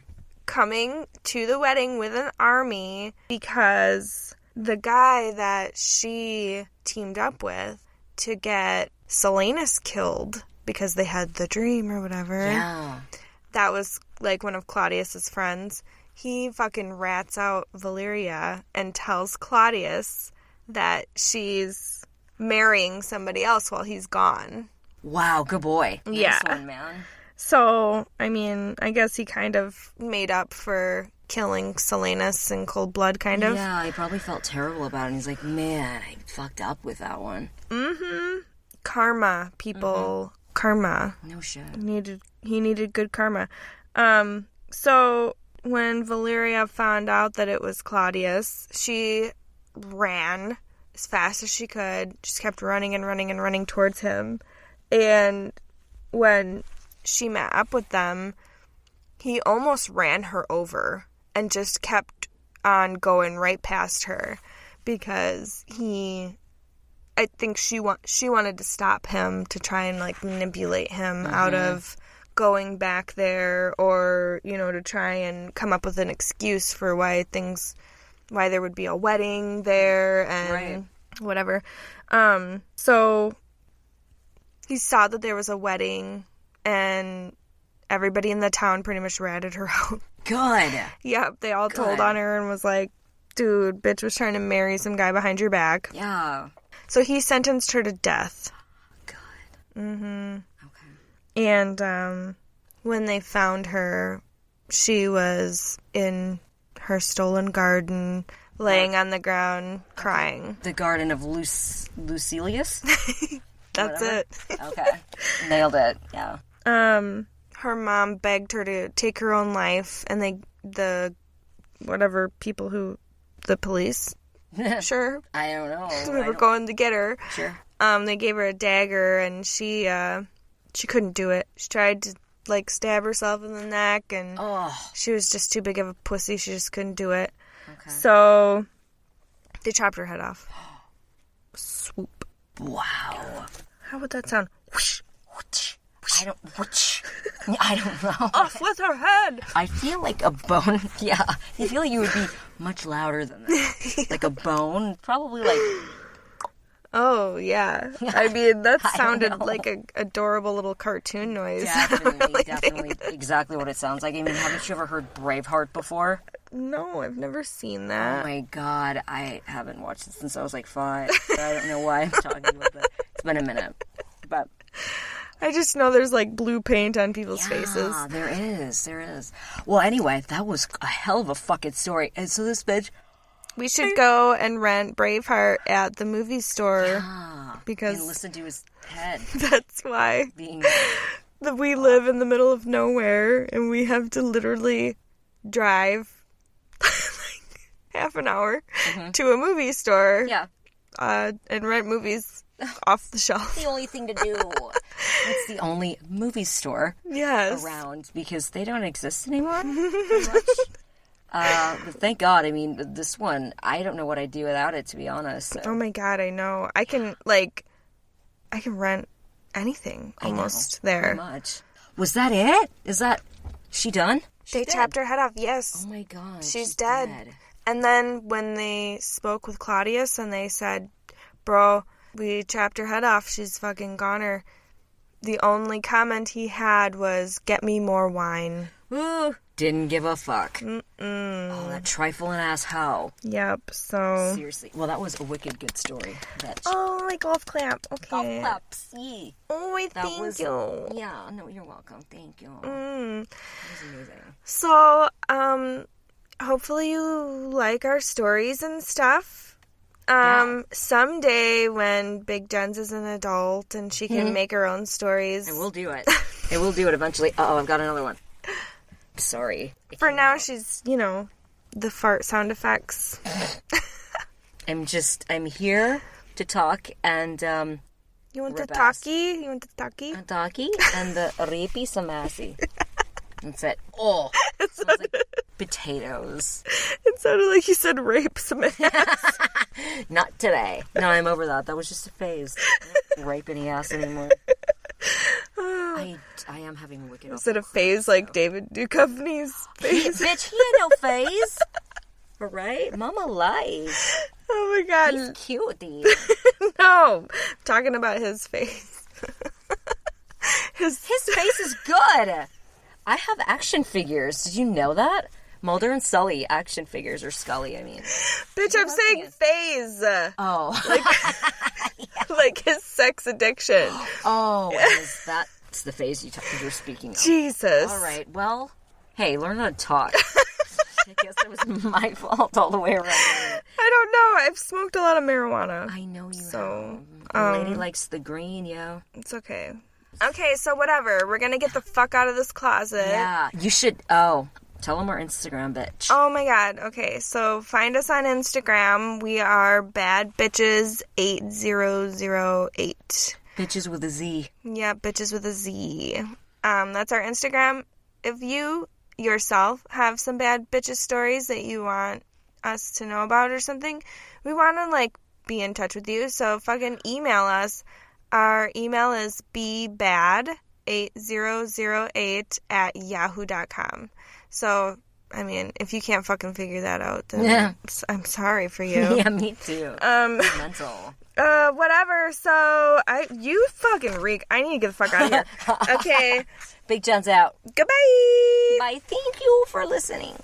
coming to the wedding with an army because the guy that she teamed up with to get Salinas killed because they had the dream or whatever. Yeah. That was, like, one of Claudius's friends. He fucking rats out Valeria and tells Claudius that she's marrying somebody else while he's gone. Wow, good boy. Yeah. Nice one, man. So, I mean, I guess he kind of made up for killing Salinas in cold blood, kind of. Yeah, he probably felt terrible about it. And he's like, man, I fucked up with that one. Mm-hmm. Karma, people. Mm-hmm. Karma. No shit. He needed good karma. So when Valeria found out that it was Claudius, she ran as fast as she could. Just kept running and running and running towards him. And when she met up with them, he almost ran her over and just kept on going right past her because I think she wanted to stop him to try and, like, manipulate him out of going back there, or, you know, to try and come up with an excuse for why there would be a wedding there and whatever. So he saw that there was a wedding, and everybody in the town pretty much ratted her out. Good. Yep, they all told on her and was like, dude, bitch was trying to marry some guy behind your back. Yeah. So he sentenced her to death. Good. Mm-hmm. Okay. And when they found her, she was in her stolen garden, laying on the ground, crying. The garden of Lucilius? That's it. Okay. Nailed it. Yeah. Her mom begged her to take her own life, and the police, sure. I don't know. We were going to get her. Sure. They gave her a dagger, and she couldn't do it. She tried to, like, stab herself in the neck, and she was just too big of a pussy. She just couldn't do it. Okay. So they chopped her head off. Swoop. Wow. How would that sound? Whoosh. Whoosh. I don't know. Off with her head. I feel like a bone. Yeah. I feel like you would be much louder than that. Like a bone. Probably like. Oh, yeah. I mean, that sounded like an adorable little cartoon noise. Definitely. Exactly what it sounds like. I mean, haven't you ever heard Braveheart before? No, I've never seen that. Oh, my God. I haven't watched it since I was like 5. I don't know why I'm talking about that. It's been a minute. But I just know there's, like, blue paint on people's faces. Yeah, there is. Well, anyway, that was a hell of a fucking story. And so this bitch... We should go and rent Braveheart at the movie store. Yeah, because... And listen to his head. That's why. We live in the middle of nowhere, and we have to literally drive like half an hour to a movie store. Yeah. And rent movies off the shelf. The only thing to do. It's the only movie store around, because they don't exist anymore. Pretty much. But thank God. I mean, this one, I don't know what I'd do without it, to be honest. So. Oh my God, I know. I can rent anything almost there. Pretty much. Was that it? Is that she done? They chopped her head off. Yes. Oh my God. She's dead. And then when they spoke with Claudius and they said, "Bro, we chopped her head off. She's fucking goner." The only comment he had was, "Get me more wine." Ooh, didn't give a fuck. Oh, that trifling ass hoe. Yep, so... Seriously. Well, that was a wicked good story. Oh, my golf clap. Okay. Golf claps, yeah. Oh, thank you. Yeah, no, you're welcome. Thank you. That was amazing. So, hopefully you like our stories and stuff. Someday when Big Jenz is an adult and she can make her own stories... I will do it. I will do it eventually. Uh-oh, I've got another one. Sorry. For now, she's, the fart sound effects. I'm here to talk, and, You want the talkie? You want the talkie? A talkie, and the rapey samasi. That's it. Oh, it smells like potatoes. It sounded like you said rape some ass. Not today. No, I'm over that. That was just a phase. I don't rape any ass anymore. I I am having a wicked. Is it a phase like David Duchovny's phase? Bitch, he ain't no phase. All right, Mama lies. Oh my God. He's cute, dude. No, I'm talking about his face. His face is good. I have action figures. Did you know that? Mulder and Sully action figures, or Scully, I mean. Bitch, I'm saying phase. Oh. Like his sex addiction. Oh, is that's the phase you're speaking of. Jesus. All right, well, hey, learn how to talk. I guess it was my fault all the way around. I don't know. I've smoked a lot of marijuana. I know you so, have. The lady likes the green, yo. It's okay. Okay, so whatever. We're gonna get the fuck out of this closet. Yeah, you should. Oh, tell them our Instagram, bitch. Oh my God. Okay, so find us on Instagram. We are badbitches8008. Bitches with a Z. Yeah, bitches with a Z. That's our Instagram. If you yourself have some bad bitches stories that you want us to know about or something, we want to like be in touch with you. So fucking email us. Our email is bbad8008@yahoo.com. So, I mean, if you can't fucking figure that out, then I'm sorry for you. Yeah, me too. Mental. Whatever. So, you fucking reek. I need to get the fuck out of here. Okay. Big Jen's out. Goodbye. Bye. Thank you for listening.